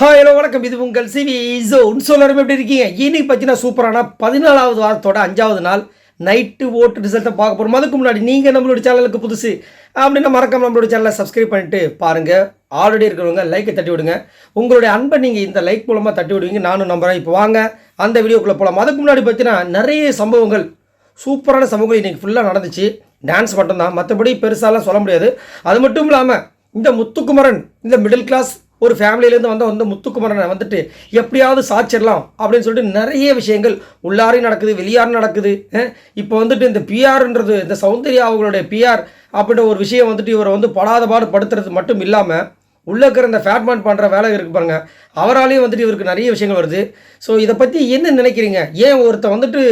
Hello வணக்கம். இது உங்கள் சிவி ஜோன். எல்லாரும் எப்படி இருக்கீங்க? இன்னைக்கு பார்த்தீங்கன்னா சூப்பரான 14வது வாரத்தோட 5வது நாள் நைட்டு ஓட்டு ரிசல்ட்டை பார்க்க போகிறோம். அதுக்கு முன்னாடி நீங்கள் நம்மளோட சேனலுக்கு புதுசு அப்படின்னா மறக்காம நம்மளோட சேனலை சப்ஸ்கிரைப் பண்ணிட்டு பாருங்கள். ஆல்ரெடி இருக்கிறவங்க லைக்கை தட்டி விடுங்க. உங்களுடைய அன்பை நீங்கள் இந்த லைக் மூலமாக தட்டி விடுவீங்க, நானும் நம்புகிறேன். இப்போ வாங்க அந்த வீடியோக்குள்ளே போகலாம். அதுக்கு முன்னாடி பார்த்தீங்கன்னா நிறைய சம்பவங்கள், சூப்பரான சம்பவங்கள் இன்றைக்கி ஃபுல்லாக நடந்துச்சு. டான்ஸ் மட்டும்தான், மற்றபடி பெருசாலாம் சொல்ல முடியாது. அது மட்டும் இல்லாமல் இந்த முத்துக்குமரன், இந்த மிடில் கிளாஸ் ஒரு ஃபேமிலியிலேருந்து வந்து முத்துக்குமரனை வந்துட்டு எப்படியாவது சாச்சிடலாம் அப்படின்னு சொல்லிட்டு நிறைய விஷயங்கள் உள்ளாரையும் நடக்குது, வெளியாரும் நடக்குது. இப்போ வந்துட்டு இந்த பிஆர்ன்றது, இந்த சௌந்தர்யா அவங்களுடைய பிஆர் அப்படின்ற ஒரு விஷயம் வந்துட்டு இவரை வந்து படாத பாடு படுத்துறது மட்டும் இல்லாமல் உள்ளே இருக்கிற இந்த ஃபேட்மேன் பண்ணுற வேலை இருக்கு பாருங்க, அவராலையும் வந்துட்டு இவருக்கு நிறைய விஷயங்கள் வருது. ஸோ இதை பற்றி என்ன நினைக்கிறீங்க? ஏன் ஒருத்தன் வந்துட்டு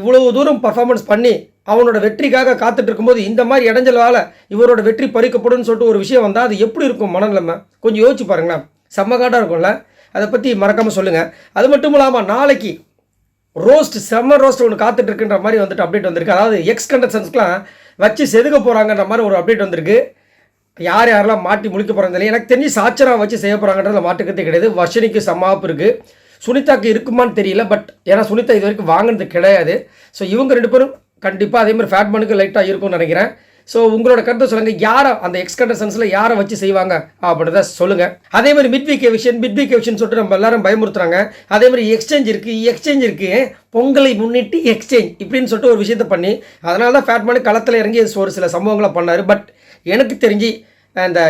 இவ்வளோ தூரம் பர்ஃபார்மன்ஸ் பண்ணி அவனோட வெற்றிக்காக காத்துட்டு இருக்கும்போது இந்த மாதிரி இடைஞ்சலால் இவரோட வெற்றி பறிக்கப்படும் சொல்லிட்டு ஒரு விஷயம் வந்தால் அது எப்படி இருக்கும் மனநிலைமை? கொஞ்சம் யோசிச்சு பாருங்களேன். செம்மகாட்டாக இருக்கும்ல. அதை பற்றி மறக்காமல் சொல்லுங்கள். அது மட்டும் இல்லாமல் நாளைக்கு ரோஸ்ட், செம்ம ரோஸ்ட் ஒன்று காத்துட்டு இருக்குன்ற மாதிரி வந்துட்டு அப்டேட் வந்திருக்கு. அதாவது எக்ஸ் கண்டஸ்டன்ஸ்க்குலாம் வச்சு செதுக்க போகிறாங்கன்ற மாதிரி ஒரு அப்டேட் வந்திருக்கு. யார் யாரெல்லாம் மாட்டி முழிக்க போகிறாங்க தெரியல. எனக்கு தெரிஞ்சு சாச்சரா வச்சு செய்ய போகிறாங்கன்றதுல மாட்டுக்கிறதே கிடையாது. வர்ஷினிக்கு சமாப்பு இருக்குது, சுனிதாக்கு இருக்குமான்னு தெரியல. பட் ஏன்னா சுனிதா இது வரைக்கும் வாங்கினது கிடையாது. ஸோ இவங்க ரெண்டு பேரும் கண்டிப்பாக அதே மாதிரி ஃபேட்மனுக்கு லைட்டாக இருக்கும்னு நினைக்கிறேன். ஸோ உங்களோட கருத்தை சொல்லுங்கள். யாரை அந்த எக்ஸ் கண்டஸ்டன்ஸில் யாரை வச்சு செய்வாங்க அப்படின்றத சொல்லுங்கள். அதே மாதிரி மிட் வீக் எவிஷன் சொல்லிட்டு நம்ம எல்லாரும் பயமுறுத்துறாங்க. அதே மாதிரி எக்ஸ்சேஞ்ச் இருக்குது, பொங்கலை முன்னிட்டு எக்ஸ்சேஞ்ச் இப்படின்னு சொல்லிட்டு ஒரு விஷயத்தை பண்ணி அதனால தான் ஃபேட்மனு களத்தில் இறங்கி ஒரு சில சம்பவங்களை பண்ணார். பட் எனக்கு தெரிஞ்சு அந்த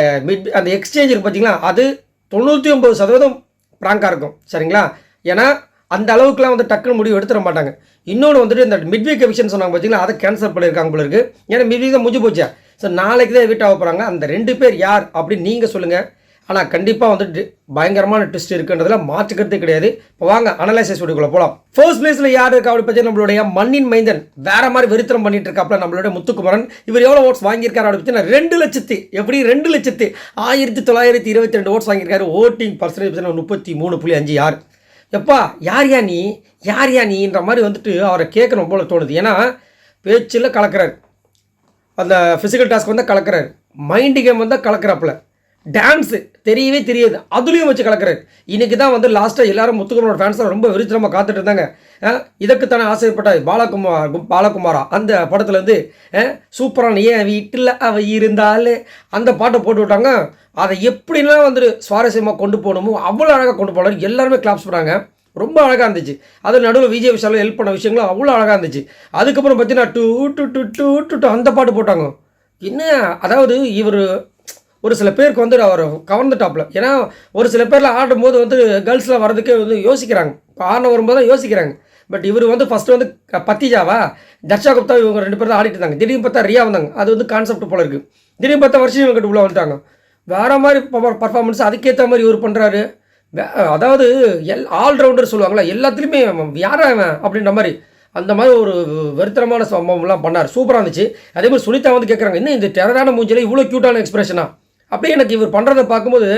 எக்ஸ்சேஞ்ச் இருக்குது பார்த்தீங்களா, அது 99% ப்ராங்காக இருக்கும். சரிங்களா? ஏன்னா அந்த அளவுக்குலாம் வந்து டக்குன்னு முடிவு எடுத்துட மாட்டாங்க. இன்னொன்று வந்துட்டு இந்த மிட்வீக் எவிக்ஷன் சொன்னாங்க பார்த்தீங்களா, அதை கேன்சல் பண்ணியிருக்காங்க போல இருக்குது. ஏன்னா மிட்வீக் தான் முடிஞ்சு போச்சா. ஸோ நாளைக்கு தான் வீட் ஆக போகிறாங்க. அந்த 2 பேர் யார் அப்படின்னு நீங்கள் சொல்லுங்கள். ஆனால் கண்டிப்பாக வந்துட்டு பயங்கரமான ட்விஸ்ட் இருக்குன்றதுல மாற்றுக்கிறதே கிடையாது. இப்போ வாங்க அனலைசிஸ் வீடியோக்குள்ளே போகலாம். ஃபர்ஸ்ட் பிளேஸில் யார் இருக்கா அப்படி பற்றி நம்மளுடைய மண்ணின் மைந்தன் வேற மாதிரி வெறித்தனம் பண்ணிட்டு இருக்காப்புல நம்மளுடைய முத்துக்குமரன். இவர் எவ்வளோ ஓட்ஸ் வாங்கியிருக்காரு அப்படி பார்த்தீங்கன்னா 2,1922 ஓட்ஸ் வாங்கியிருக்காரு. Voting percentage 33.6. எப்பா யார் யா நீன்ற மாதிரி வந்துட்டு அவரை கேட்கணும் போல தோணுது. ஏன்னா பேச்சில் கலக்கிறார், அந்த ஃபிசிக்கல் டாஸ்க் வந்தால் கலக்கிறார், மைண்டு கேம் வந்தால் கலக்கிறாப்புல, டான்ஸு தெரியவே தெரியாது அதுலேயும் வச்சு கலக்கிறார். இன்றைக்கி தான் வந்து லாஸ்ட்டாக எல்லாரும் முத்துக்குமரோட ஃபேன்ஸ்லாம் ரொம்ப விருத்தமாக காத்துட்டு இருந்தாங்க. இதுக்குத்தானே ஆசைப்பட்டார் பாலகுமாரா அந்த படத்துலேருந்து சூப்பரான ஏன் வீட்டில் அவ இருந்தாலே அந்த பாட்டை போட்டு விட்டாங்க. அதை எப்படிலாம் வந்துட்டு சுவாரஸ்யமாக கொண்டு போகணுமோ அவ்வளோ அழகாக கொண்டு போனார். எல்லாருமே கிளாப்ஸ் பண்ணாங்க. ரொம்ப அழகாக இருந்துச்சு. அது நடுவில் விஜய் விஷாலும் ஹெல்ப் பண்ண விஷயங்களும் அவ்வளோ அழகாக இருந்துச்சு. அதுக்கப்புறம் பார்த்தீங்கன்னா டூ டு டு டூ டு டூ அந்த பாட்டு போட்டாங்க. என்ன அதாவது இவர் ஒரு சில பேருக்கு வந்து அவர் கவர்ந்துட்டாப்ல. ஏன்னா ஒரு சில பேரில் ஆடும்போது வந்து கேர்ள்ஸ்லாம் வர்றதுக்கே வந்து யோசிக்கிறாங்க. இப்போ ஆடின வரும்போது தான் யோசிக்கிறாங்க. பட் இவர் வந்து ஃபஸ்ட்டு வந்து பத்திஜாவா தர்ஷா குப்தா இவங்க 2 பேர் தான் ஆடிட்டு இருந்தாங்க. திடீர்னு பார்த்தா ரியா வந்தாங்க. அது வந்து கான்செப்ட் போல இருக்குது. திடீர்னு பார்த்தா வருஷம் இவங்க கிட்ட உள்ளே வந்துட்டாங்க. வேறு மாதிரி பர்ஃபார்மன்ஸ் அதுக்கேற்ற மாதிரி இவர் பண்ணுறாரு. அதாவது ஆல்ரவுண்டர் சொல்லுவாங்களா, எல்லாத்துலேயுமே யாரா அவன் அப்படின்ற மாதிரி அந்த மாதிரி ஒரு வெறுத்தரமான சம்பவம்லாம் பண்ணார். சூப்பராக இருந்துச்சு. அதே மாதிரி சுனிதா வந்து கேட்குறாங்க, என்ன இந்த டெரரான மூஞ்சியில் இவ்வளோ க்யூட்டான எக்ஸ்பிரஷனா? அப்படியே எனக்கு இவர் பண்ணுறதை பார்க்கும்போது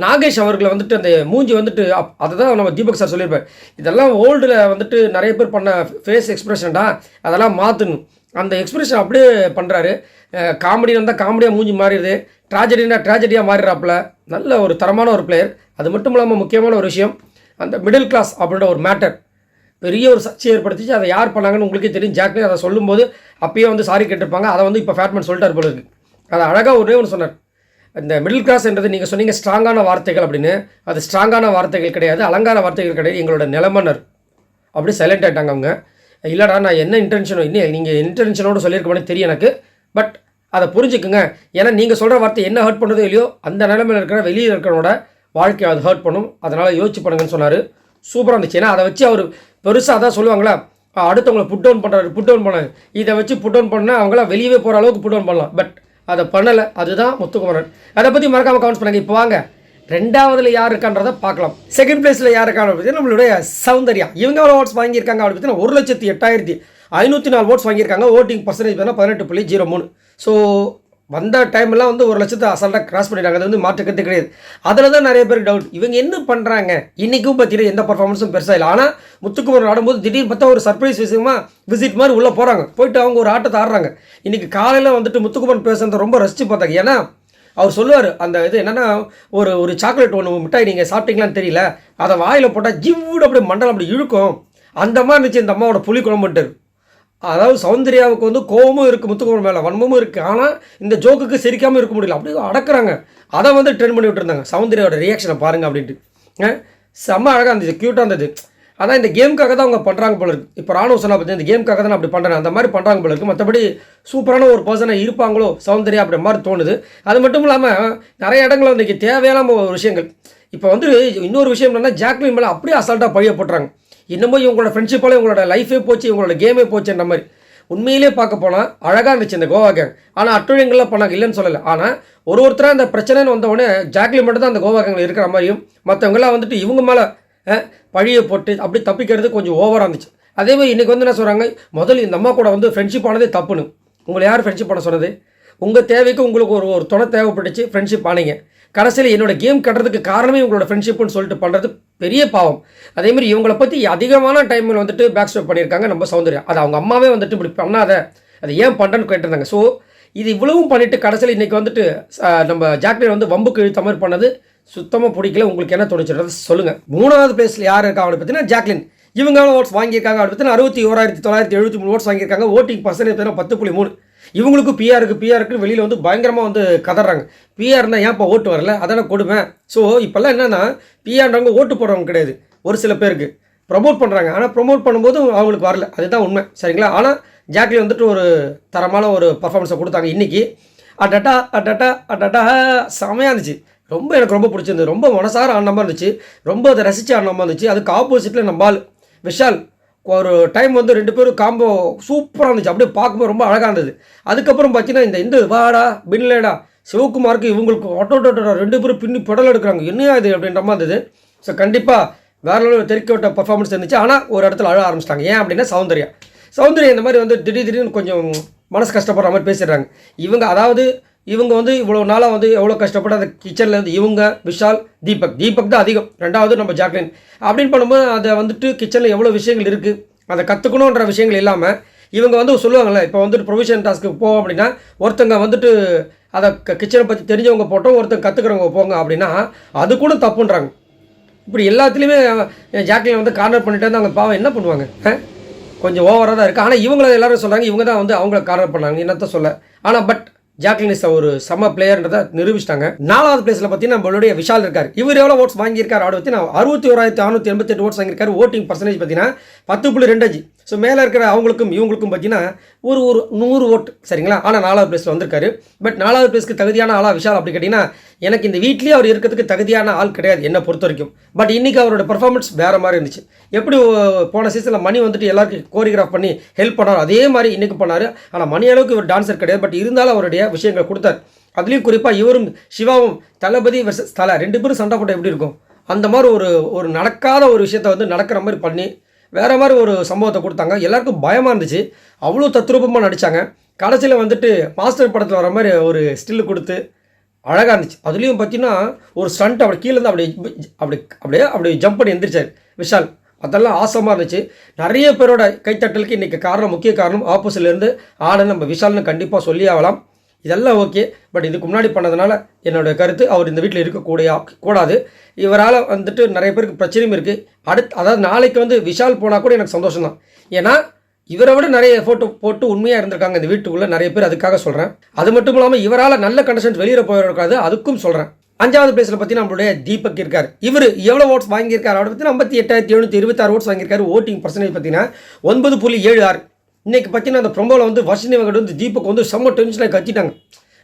நாகேஷ் அவர்களை வந்துட்டு அந்த மூஞ்சி வந்துட்டு அதை தான் நம்ம தீபக் சார் சொல்லியிருப்பார். இதெல்லாம் ஓல்டில் வந்துட்டு நிறைய பேர் பண்ண ஃபேஸ் எக்ஸ்பிரஷன்டா, அதெல்லாம் மாற்றணும். அந்த எக்ஸ்பிரஷன் அப்படியே பண்ணுறாரு. காமெடி வந்தால் காமெடியாக மூஞ்சி மாறிடுது, ட்ராஜடியாக மாறிடுறாப்புல. நல்ல ஒரு தரமான ஒரு பிளேயர். அது மட்டும் இல்லாமல் முக்கியமான ஒரு விஷயம், அந்த மிடில் கிளாஸ் அப்படின்ற ஒரு மேட்டர் பெரிய ஒரு சர்ச்சை ஏற்படுத்திச்சு. அதை யார் பண்ணாங்கன்னு உங்களுக்கே தெரியும். ஜாக்னி அதை சொல்லும்போது அப்பயே வந்து சாரி கேட்டிருப்பாங்க. அதை வந்து இப்போ ஃபேட்மேன் சொல்லிட்டார் போல இருக்குது. அதை அழகாக ஒன்றே ஒன்று சொன்னார். இந்த மிடில் கிளாஸ் என்றது நீங்கள் சொன்னீங்க ஸ்ட்ராங்கான வார்த்தைகள் அப்படின்னு, அது ஸ்ட்ராங்கான வார்த்தைகள் கிடையாது, அலங்கார வார்த்தைகள் கிடையாது, எங்களோட நிலமன்னர். அப்படி சைலண்ட் ஆகிட்டாங்க அவங்க. இல்லைடா நான் என்ன இன்டென்ஷனோ இன்னும் நீங்கள் இன்டென்ஷனோடு சொல்லியிருக்க மாதிரி தெரியும் எனக்கு. பட் அதை புரிஞ்சுக்குங்க. ஏன்னா நீங்கள் சொல்கிற வார்த்தை என்ன ஹர்ட் பண்ணுறதோ இல்லையோ அந்த நிலைமையில் இருக்கிற வெளியில் இருக்கிறவனோட வாழ்க்கையை அது ஹர்ட் பண்ணும். அதனால் யோசிச்சு பண்ணுங்கன்னு சொன்னார். சூப்பராக இருந்துச்சு. ஏன்னா அதை வச்சு அவர் பெருசாக அதான் சொல்லுவாங்களா, அடுத்தவங்களை புட் டவுன் பண்ணாங்க. இதை வச்சு புட் டவுன் பண்ணால் அவங்களாம் வெளியே போகிற அளவுக்கு புட் டவுன் பண்ணலாம். பட் அதை பண்ணலை. அதுதான் முத்துக்குமரன். அதை பற்றி மறக்காமல் கமெண்ட்ஸ் பண்ணுங்க. இப்போ வாங்க 2வதுல யார் இருக்கான்றதை பார்க்கலாம். செகண்ட் பிளேஸில் யார் இருக்கான்னு பற்றி நம்மளுடைய சௌந்தர்யா. இவங்க எவ்வளோ ஓட்ஸ் வாங்கியிருக்காங்க அப்படி பார்த்தீங்கன்னா 1,08,504 ஓட்ஸ் வாங்கியிருக்காங்க. ஓட்டிங் பர்சன்டேஜ் பார்த்தா 18.03. ஸோ வந்த டைம்லாம் வந்து 1,00,000 அசால்ட்டாக கிராஸ் பண்ணிட்டாங்க. அது வந்து மாற்றுக்கிறதே கிடையாது. அதில் தான் நிறைய பேருக்கு டவுட், இவங்க என்ன பண்ணுறாங்க. இன்றைக்கும் பார்த்தீங்கன்னா எந்த பர்ஃபார்மன்ஸும் பெருசாக இல்லை. ஆனால் முத்துக்குமரன் ஆடும்போது திடீர்னு பார்த்தா ஒரு சர்ப்ரைஸ் விஷயமா விசிட் மாதிரி உள்ளே போகிறாங்க. போயிட்டு அவங்க ஒரு ஆட்டத்தை ஆடுறாங்க. இன்றைக்கி காலையில் வந்துட்டு முத்துக்குமரன் பேசுகிறத ரொம்ப ரசித்து பார்த்தாங்க. ஏன்னா அவர் சொல்லுவார் அந்த இது என்னென்னா ஒரு ஒரு சாக்லேட் ஒன்று மிட்டாய் நீங்கள் சாப்பிட்டீங்களான்னு தெரியல, அதை வாயில் போட்டால் ஜிவ்வுடு அப்படியே மண்டலம் அப்படி இழுக்கும், அந்த மாதிரி இருந்துச்சு இந்த அம்மாவோட புளி குழம்புன்ட்டு. அதாவது சௌந்தர்யாவுக்கு வந்து கோபமும் இருக்குது, முத்துக்குமரன் மேலே வன்மமும் இருக்குது, ஆனால் இந்த ஜோக்குக்கு சிரிக்காமல் இருக்க முடியல, அப்படியே அடக்குறாங்க. அதை வந்து ட்ரெண்ட் பண்ணி விட்டுருந்தாங்க, சௌந்தர்யாவோட ரியாக்ஷனை பாருங்கள் அப்படின்ட்டு. செம்ம அழகாக இருந்துச்சு, க்யூட்டாக இருந்தது. அதான் இந்த கேமுக்காக தான் அவங்க பண்ணுறாங்க போல இருக்குது. இப்போ ராணுவ சொன்னால் பற்றி இந்த கேமுக்காக தான் அப்படி பண்ணுறாங்க, அந்த மாதிரி பண்ணுறாங்க போல இருக்குது. மற்றபடி சூப்பரான ஒரு பர்சனாக இருப்பாங்களோ சௌந்தர்யா அப்படி மாதிரி தோணுது. அது மட்டும் இல்லாமல் நிறைய இடங்களில் இன்றைக்கி தேவையான ஒரு விஷயங்கள். இப்போ வந்து இன்னொரு விஷயம் என்னென்னா, ஜாக்லின் மேலே அப்படியே அசால்ட்டாக பழிய போட்டுறாங்க. இன்னமும் இவங்களோட ஃப்ரெண்ட்ஷிப்பால் இவங்களோட லைஃபே போச்சு, இவங்களோட கேமே போச்சுன்ற மாதிரி. உண்மையிலே பார்க்க போனால் அழகாக இருந்துச்சு இந்த கோவா கேங். ஆனால் அட்டுழியங்கள்லாம் பண்ணாங்க, இல்லைன்னு சொல்லலை. ஆனால் ஒருத்தராக இந்த பிரச்சனைன்னு வந்தவொடனே ஜாக்லின் மட்டும் தான் அந்த கோவா கேங்கில் இருக்கிற மாதிரியும், மற்றவங்களாம் வந்துட்டு இவங்க மேலே பழியை போட்டு அப்படி தப்பிக்கிறது கொஞ்சம் ஓவராக இருந்துச்சு. அதேமாதிரி இன்றைக்கி வந்து என்ன சொல்கிறாங்க, முதல்ல இந்த அம்மா கூட வந்து ஃப்ரெண்ட்ஷிப் ஆனதே தப்புன்னு. உங்களை யார் ஃப்ரெண்ட்ஷிப் பண்ண சொன்னது? உங்கள் தேவைக்கு உங்களுக்கு ஒரு துணை தேவைப்பட்டுச்சு, ஃப்ரெண்ட்ஷிப் ஆனீங்க. கடைசியில் என்னோடய கேம் கட்டுறதுக்கு காரணமே உங்களோட ஃப்ரெண்ட்ஷிப்னு சொல்லிட்டு பண்ணுறது பெரிய பாவம். அதேமாதிரி இவங்களை பற்றி அதிகமான டைமில் வந்துட்டு பேக் ஸ்டெப் பண்ணியிருக்காங்க நம்ம சௌந்தர்யா. அது அவங்க அம்மாவே வந்துட்டு இப்படி பண்ணாத, அது ஏன் பண்ணுறேன்னு கேட்டிருந்தாங்க. ஸோ இது இவ்வளவும் பண்ணிவிட்டு கடைசியில் இன்றைக்கி வந்துட்டு நம்ம ஜாக்லின் வந்து வம்புக்கு இழுத்த மாதிரி பண்ணது சுத்தமாக பிடிக்கல. உங்களுக்கு என்ன தோணுச்சுன்றது சொல்லுங்கள். 3வது பிளேஸில் யார் இருக்கா அப்படின்னு பார்த்தீங்கன்னா ஜாக்லின். இவங்க ஓட்ஸ் வாங்கியிருக்காங்க அப்படின்னு பார்த்தீங்கன்னா 61,973 ஓட்ஸ் வாங்கியிருக்காங்க. ஓட்டிங் பர்சன்டேஜ் பார்த்தீங்கன்னா 10.3. இவங்களுக்கு பிஆருக்கு வெளியில் வந்து பயங்கரமாக வந்து கதறாங்க. பிஆர்னா ஏன் இப்போ ஓட்டு வரல, அதான கொடுமை. ஸோ இப்போல்லாம் என்னென்னா பிஆர்ன்றவங்க ஓட்டு போடுறவங்க கிடையாது, ஒரு சில பேருக்கு ப்ரமோட் பண்ணுறாங்க. ஆனால் ப்ரமோட் பண்ணும்போது அவங்களுக்கு வரல, அதுதான் உண்மை, சரிங்களா? ஆனால் ஜாக்லின் வந்துட்டு ஒரு தரமான ஒரு பர்ஃபார்மன்ஸை கொடுத்தாங்க இன்றைக்கி. அடட்டா அடட்டா அடட்டா செமையாக இருந்துச்சு. எனக்கு ரொம்ப பிடிச்சிருந்தது. ரொம்ப மனசார ஆடின மாதிரி இருந்துச்சு, ரொம்ப அதை ரசித்து ஆடின மாதிரி இருந்துச்சு. அதுக்கு ஆப்போசிட்டில் நம்ம ஆள் விஷால் ஒரு டைம் வந்து 2 பேரும் காம்போ சூப்பராக இருந்துச்சு, அப்படியே பார்க்கும்போது ரொம்ப அழகாக இருந்தது. அதுக்கப்புறம் பார்த்தீங்கன்னா இந்த வாடா பின்லேடா சிவகுமாருக்கு இவங்களுக்கு ஒட்டோட்டோட 2 பேரும் பின்னி புடல் எடுக்கிறாங்க, என்னையா இது அப்படின்ற மாதிரி இருந்தது. ஸோ கண்டிப்பாக வேற லெவலில் தெறிக்க விட்ட பர்ஃபார்மன்ஸ் இருந்துச்சு. ஆனால் ஒரு இடத்துல அழ ஆரம்பிச்சிட்டாங்க. ஏன் அப்படின்னா சௌந்தர்யா இந்த மாதிரி வந்து திடீர்னு கொஞ்சம் மனசு கஷ்டப்படுற மாதிரி பேசிடுறாங்க. இவங்க வந்து இவ்வளோ நாளாக வந்து எவ்வளோ கஷ்டப்பட்டு அந்த கிச்சனில் வந்து இவங்க விஷால் தீபக் தான் அதிகம், 2வது நம்ம ஜாக்லின் அப்படின்னு பண்ணும்போது அதை வந்துட்டு கிச்சனில் எவ்வளோ விஷயங்கள் இருக்குது, அதை கற்றுக்கணுன்ற விஷயங்கள் இல்லாமல் இவங்க வந்து சொல்லுவாங்கள்ல, இப்போ வந்துட்டு ப்ரொவிஷன் டாஸ்க்கு போவோம் அப்படின்னா ஒருத்தங்க வந்துட்டு அதை கிச்சனை பற்றி தெரிஞ்சவங்க போட்டோம், ஒருத்தங்க கற்றுக்கிறவங்க போங்க அப்படின்னா அது கூட தப்புன்றாங்க. இப்படி எல்லாத்துலேயுமே ஜாக்லின் வந்து கார்னர் பண்ணிட்டு வந்து அவங்க பாவம் என்ன பண்ணுவாங்க, கொஞ்சம் ஓவராக தான் இருக்குது. ஆனால் இவங்கள எல்லாரும் சொல்கிறாங்க இவங்க தான் வந்து அவங்கள கார்னர் பண்ணாங்க, என்னத்தான் சொல்ல. ஆனால் பட் ஜாக்லின் இஸ் ஒரு செம்ம பிளேயர்ன்றதை நிரூபிச்சிட்டாங்க. 4வது பிளேஸில் பார்த்தீங்கன்னா நம்மளுடைய விஷால் இருக்கார். இவர் எவ்வளோ ஓட்ஸ் வாங்கியிருக்காரு அப்படி பார்த்தீங்கன்னா 61,688 ஓட்ஸ் வாங்கியிருக்காரு. ஓட்டிங் பர்சன்டேஜ் பார்த்தீங்கன்னா 10.25. ஸோ மேலே இருக்கிற அவங்களுக்கும் இவங்களுக்கும் பார்த்தீங்கன்னா ஒரு 100 ஓட்டு, சரிங்களா? ஆனால் 4வது பிளேஸில் வந்திருக்காரு. பட் 4வது பிளேஸ்க்கு தகுதியான ஆளாக விஷால் அப்படி கேட்டிங்கன்னா எனக்கு இந்த வீட்லேயே அவர் இருக்கிறதுக்கு தகுதியான ஆள் கிடையாது என்னை பொறுத்த வரைக்கும். பட் இன்றைக்கி அவரோட பர்ஃபார்மன்ஸ் வேறு மாதிரி இருந்துச்சு. எப்படி போன சீசனில் மணி வந்துட்டு எல்லாருக்கும் கோரியோகிராஃப் பண்ணி ஹெல்ப் பண்ணார், அதே மாதிரி இன்றைக்கி பண்ணார். ஆனால் மணி அளவுக்கு இவர் டான்ஸர் கிடையாது, பட் இருந்தாலும் அவருடைய விஷயங்களை கொடுத்தார். அதுலேயும் குறிப்பாக இவரும் சிவாவும் தளபதி வெர்சஸ் தலை 2 பேரும் சண்டை போட்டால் எப்படி இருக்கும், அந்த மாதிரி ஒரு நடக்காத ஒரு விஷயத்தை வந்து நடக்கிற மாதிரி பண்ணி வேறு மாதிரி ஒரு சம்பவத்தை கொடுத்தாங்க. எல்லாருக்கும் பயமாக இருந்துச்சு, அவ்வளோ தத்ரூபமாக நடித்தாங்க. கடைசியில் வந்துட்டு மாஸ்டர் படத்தில் வர மாதிரி ஒரு ஸ்டில்லு கொடுத்து அழகாக இருந்துச்சு. அதுலேயும் பார்த்தீங்கன்னா ஒரு ஸ்டண்ட் அப்படி கீழேருந்து அப்படியே ஜம்ப் பண்ணி எந்திரிச்சார் விஷால். அதெல்லாம் ஆசமாக இருந்துச்சு. நிறைய பேரோட கைத்தட்டலுக்கு இன்றைக்கி முக்கிய காரணம் ஆப்போசிட்லேருந்து ஆட நம்ம விஷால்னு கண்டிப்பாக சொல்லி ஆகலாம். இதெல்லாம் ஓகே. பட் இதுக்கு முன்னாடி பண்ணதுனால என்னோடய கருத்து அவர் இந்த வீட்டில் இருக்கக்கூடாது. இவரால் வந்துட்டு நிறைய பேருக்கு பிரச்சனையும் இருக்குது. அதாவது நாளைக்கு வந்து விஷால் போனால் கூட எனக்கு சந்தோஷம் தான். ஏன்னா இவரை விட நிறைய ஃபோட்டோ போட்டு உண்மையாக இருந்திருக்காங்க இந்த வீட்டுக்குள்ளே நிறைய பேர், அதுக்காக சொல்கிறேன். அது மட்டும் இல்லாமல் இவரால் நல்ல கண்டஸ்டன்ஸ் வெளியில் போயிருக்காது, அதுக்கும் சொல்கிறேன். 5வது பிளேஸில் பார்த்தீங்கன்னா நம்மளுடைய தீபக் இருக்கார். இவர் எவ்வளோ ஓட்ஸ் வாங்கியிருக்காரு அப்படி பார்த்தீங்கன்னா 58,726 ஓட்ஸ் வாங்கியிருக்காரு. ஓட்டிங் பர்சன்டேஜ் பார்த்தீங்கன்னா 9.76. இன்றைக்கி பார்த்தீங்கன்னா அந்த ப்ரொமோவில் வந்து வர்ஷினி வெங்கட் வந்து தீபக் வந்து செம்ம டென்ஷனாக கத்திட்டாங்க.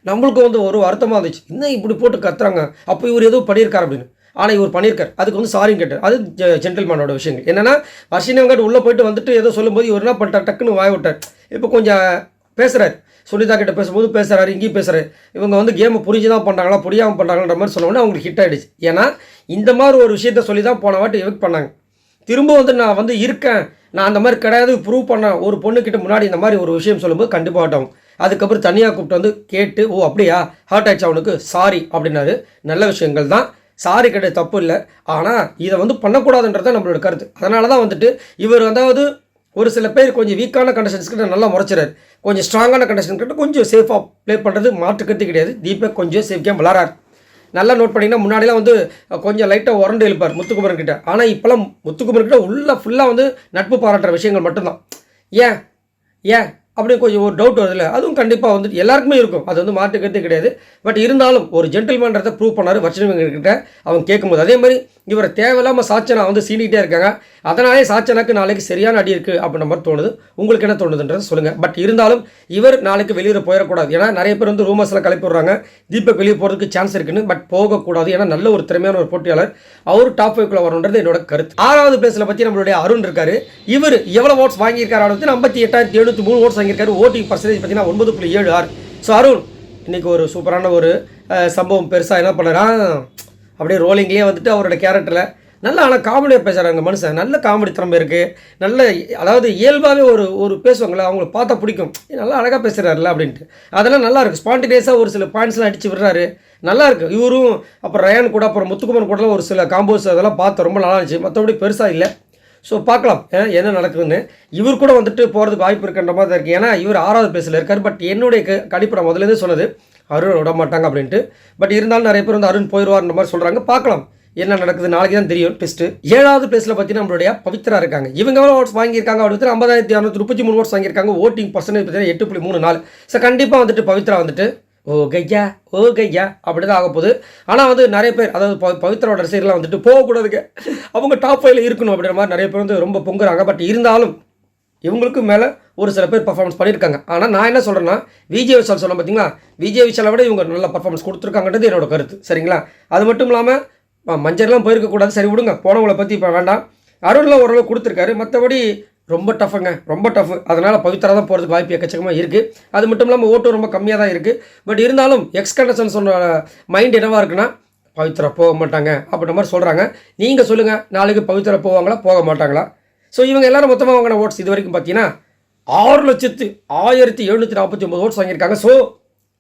நம்மளுக்கு வந்து ஒரு வருத்தமாக இருந்துச்சு, இன்னும் இப்படி போட்டு கத்துறாங்க, அப்போ இவர் எதுவும் பண்ணியிருக்காரு அப்படின்னு. ஆனால் இவர் பண்ணியிருக்கார், அதுக்கு வந்து சாரின்னு கேட்டார். அது ஜென்டில்மேனோட விஷயங்கள். என்னென்னா வர்ஷினி வெங்கட் உள்ளே போயிட்டு வந்துட்டு ஏதோ சொல்லும்போது இவர் என்ன பண்ணிட்டார், டக்குன்னு வாய விட்டார். இப்போ கொஞ்சம் பேசுகிறார், சுனிதா கிட்ட பேசும்போது பேசுகிறாரு, இங்கேயும் பேசுகிறாரு. இவங்க வந்து கேமை புரிஞ்சு தான் பண்ணுறாங்களா புரியாமல் பண்ணுறாங்கன்ற மாதிரி சொன்னோன்னே அவங்களுக்கு ஹிட் ஆகிடுச்சு. ஏன்னா இந்த மாதிரி ஒரு விஷயத்த சொல்லி தான் போன வாட்டி எவிக்ட் பண்ணாங்க. திரும்ப வந்து நான் வந்து இருக்கேன், நான் அந்த மாதிரி கிடையாது ப்ரூவ் பண்ணேன் ஒரு பொண்ணுக்கிட்ட முன்னாடி இந்த மாதிரி ஒரு விஷயம் சொல்லும்போது கண்டிப்பாக ஹர்ட் ஆகும். அதுக்கப்புறம் தனியாக கூப்பிட்டு வந்து கேட்டு ஓ அப்படியா ஹர்ட் ஆயிடுச்சு அவனுக்கு சாரி அப்படின்னாரு. நல்ல விஷயங்கள் தான், சாரி கிடையாது, தப்பு இல்லை. ஆனால் இதை வந்து பண்ணக்கூடாதுன்றதான் நம்மளோட கருத்து. அதனால தான் வந்துட்டு இவர் அதாவது ஒரு சில பேர் கொஞ்சம் வீக்கான கண்டிஷன்ஸ்கிட்ட நல்லா முறைச்சிறாரு, கொஞ்சம் ஸ்ட்ராங்கான கண்டிஷன்கிட்ட கொஞ்சம் சேஃபாக ப்ளே பண்ணுறது மாற்றுக்கிறது கிடையாது. தீபக் கொஞ்சம் சேஃப் கேம் விளாட்றாரு. நல்லா நோட் பண்ணிங்கன்னா முன்னாடிலாம் வந்து கொஞ்சம் லைட்டாக உரண்டு எழுப்பார் முத்துக்குமரன் கிட்ட. ஆனால் இப்போலாம் முத்துக்குமரன் கிட்ட ஃபுல்லாக வந்து நட்பு பாராட்டுற விஷயங்கள் மட்டும்தான். ஏன் ஏன் அப்படின்னு கொஞ்சம் ஒரு டவுட் வருதுல்ல, அதுவும் கண்டிப்பாக வந்துட்டு எல்லாருக்குமே இருக்கும், அது வந்து மாற்றுக்கிறதே கிடையாது. பட் இருந்தாலும் ஒரு ஜென்டில்மேன்றதை ப்ரூவ் பண்ணார் வர்ஷினிகிட்ட அவங்க கேட்கும்போது. அதே மாதிரி இவரை தேவையில்லாமல் சாச்சனா வந்து சீனிக்கிட்டே இருக்காங்க. அதனாலே சாச்சனாக்கு நாளைக்கு சரியான அடி இருக்குது அப்படின்ற மாதிரி தோணுது. உங்களுக்கு என்ன தோணுதுன்றதை சொல்லுங்கள். பட் இருந்தாலும் இவர் நாளைக்கு வெளியில் போயிடக்கூடாது. ஏன்னா நிறைய பேர் வந்து ரூமர்ஸில் கிளப்பி விடுறாங்க தீபக் வெளியே போகிறதுக்கு சான்ஸ் இருக்குன்னு. பட் போகக்கூடாது, ஏன்னா நல்ல ஒரு திறமையான ஒரு போட்டியாளர், அவர் டாப் 5 வரணுன்றது என்னோட கருத்து. 6வது பிளேஸில் பற்றி நம்மளுடைய அருண் இருக்காரு. இவர் எவ்வளோ ஓட்ஸ் வாங்கியிருக்காரு அப்படின்னு 58,703 ஓட்ஸ் வாங்கியிருக்காரு. ஓட்டிங் பர்சன்டேஜ் பார்த்தீங்கன்னா 9.76. ஸோ அருண் இன்னைக்கு ஒரு சூப்பரான ஒரு சம்பவம் பெருசாக என்ன பண்ணுறான், அப்படியே ரோலிங்லேயே வந்துட்டு அவரோட கேரக்டரில் நல்லா ஆனால் காமெடியாக பேசுகிறாங்க மனுஷன். நல்ல காமெடி திறமை இருக்குது. நல்ல அதாவது இயல்பாகவே ஒரு பேசுவாங்களே அவங்கள பார்த்தா பிடிக்கும், நல்லா அழகாக பேசுகிறாருல அப்படின்ட்டு. அதெல்லாம் நல்லா இருக்குது. ஸ்பான்டினியஸாக ஒரு சில பாயிண்ட்ஸ்லாம் அடித்து விடுறாரு, நல்லா இருக்குது. இவரும் அப்புறம் ரயான் கூட அப்புறம் முத்துக்குமரன் கூடலாம் ஒரு சில காம்போஸ் அதெல்லாம் பார்த்து ரொம்ப நல்லா இருந்துச்சு. மற்றபடி பெருசாக இல்லை. ஸோ பார்க்கலாம் என்ன நடக்குதுன்னு. இவர் கூட வந்துட்டு போகிறதுக்கு வாய்ப்பு இருக்குன்ற மாதிரி தான் இருக்குது. ஏன்னா இவர் 6வது பிளேஸில் இருக்கார். பட் என்னுடைய கணிப்பு நான் முதலேருந்து சொன்னது அருண் விட மாட்டாங்க அப்படின்ட்டு. பட் இருந்தாலும் நிறைய பேர் வந்து அருண் போயிடுவார்ன்ற மாதிரி சொல்கிறாங்க. பார்க்கலாம் என்ன நடக்குது, நாளைக்கு தான் தெரியும் டெஸ்ட்டு. 7வது பிளேஸில் பார்த்தீங்கன்னா நம்மளுடைய பவித்ரா இருக்காங்க. இவங்க எவ்வளோ ஓட்ஸ் வாங்கியிருக்காங்க அப்படின்னு 50,633 ஓட்ஸ் வாங்கியிருக்காங்க. ஓட்டிங் பர்சன்டேஜ் பார்த்தீங்கன்னா 8.34. ஸோ கண்டிப்பாக வந்துட்டு பவித்ரா வந்துட்டு ஓ கையா அப்படி தான் ஆக போகுது. ஆனால் வந்து நிறைய பேர் அதாவது பவித்ராவோட ரசிகர்லாம் வந்துட்டு போகக்கூடாதுங்க, அவங்க டாப் 5 இருக்கணும் அப்படின்ற மாதிரி நிறைய பேர் வந்து ரொம்ப பொங்குறாங்க. பட் இருந்தாலும் இவங்களுக்கு மேலே ஒரு சில பேர் பர்ஃபார்மன்ஸ் பண்ணியிருக்காங்க. ஆனால் நான் என்ன சொல்கிறேன்னா விஜய் விஷால் சொன்னேன் பார்த்தீங்களா, விஜய் விஷாலை விட இவங்க நல்ல பர்ஃபார்மன்ஸ் கொடுத்துருக்காங்கன்றது என்னோட கருத்து. சரிங்களா? அது மட்டும் இல்லாமல் மஞ்சள்லாம் போயிருக்கக்கூடாது, சரி விடுங்க, போனவங்களை பற்றி இப்போ வேண்டாம். அருண்லாம் ஓரளவு கொடுத்துருக்காரு. மற்றபடி ரொம்ப டஃப்புங்க, ரொம்ப டஃப். அதனால் பவித்ரா தான் போகிறதுக்கு வாய்ப்பு எக்கச்சக்கமாக இருக்குது. அது மட்டும் இல்லாமல் ஓட்டும் ரொம்ப கம்மியாக தான் இருக்குது. பட் இருந்தாலும் எக்ஸ்கண்டன்ஸ் சொன்ன மைண்ட் என்னவாக இருக்குன்னா பவித்ரா போக மாட்டாங்க அப்படின்ற மாதிரி சொல்கிறாங்க. நீங்கள் சொல்லுங்கள், நாளைக்கு பவித்ரா போவாங்களா போக மாட்டாங்களா? ஸோ இவங்க எல்லோரும் மொத்தமாக வாங்கின ஓட்ஸ் இது வரைக்கும் பார்த்தீங்கன்னா 6,1749 ஓட்ஸ் வாங்கியிருக்காங்க. ஸோ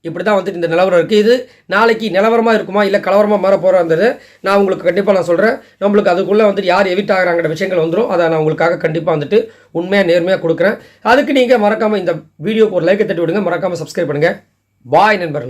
இப்படி தான் வந்துட்டு இந்த நிலவரம் இருக்குது. இது நாளைக்கு நிலவரமாக இருக்குமா இல்லை கலவரமாக மாற போகிறான்றது நான் உங்களுக்கு கண்டிப்பாக நான் சொல்கிறேன். நம்மளுக்கு அதுக்குள்ளே வந்துட்டு யார் எவிட் ஆகிறாங்கிற விஷயங்கள் வந்துடும். அதை நான் உங்களுக்காக கண்டிப்பாக வந்துட்டு உண்மையாக நேர்மையாக கொடுக்குறேன். அதுக்கு நீங்கள் மறக்காமல் இந்த வீடியோக்கு ஒரு லைக்கை தட்டி விடுங்க, மறக்காமல் சப்ஸ்கிரைப் பண்ணுங்கள். பாய் நண்பர்கள்.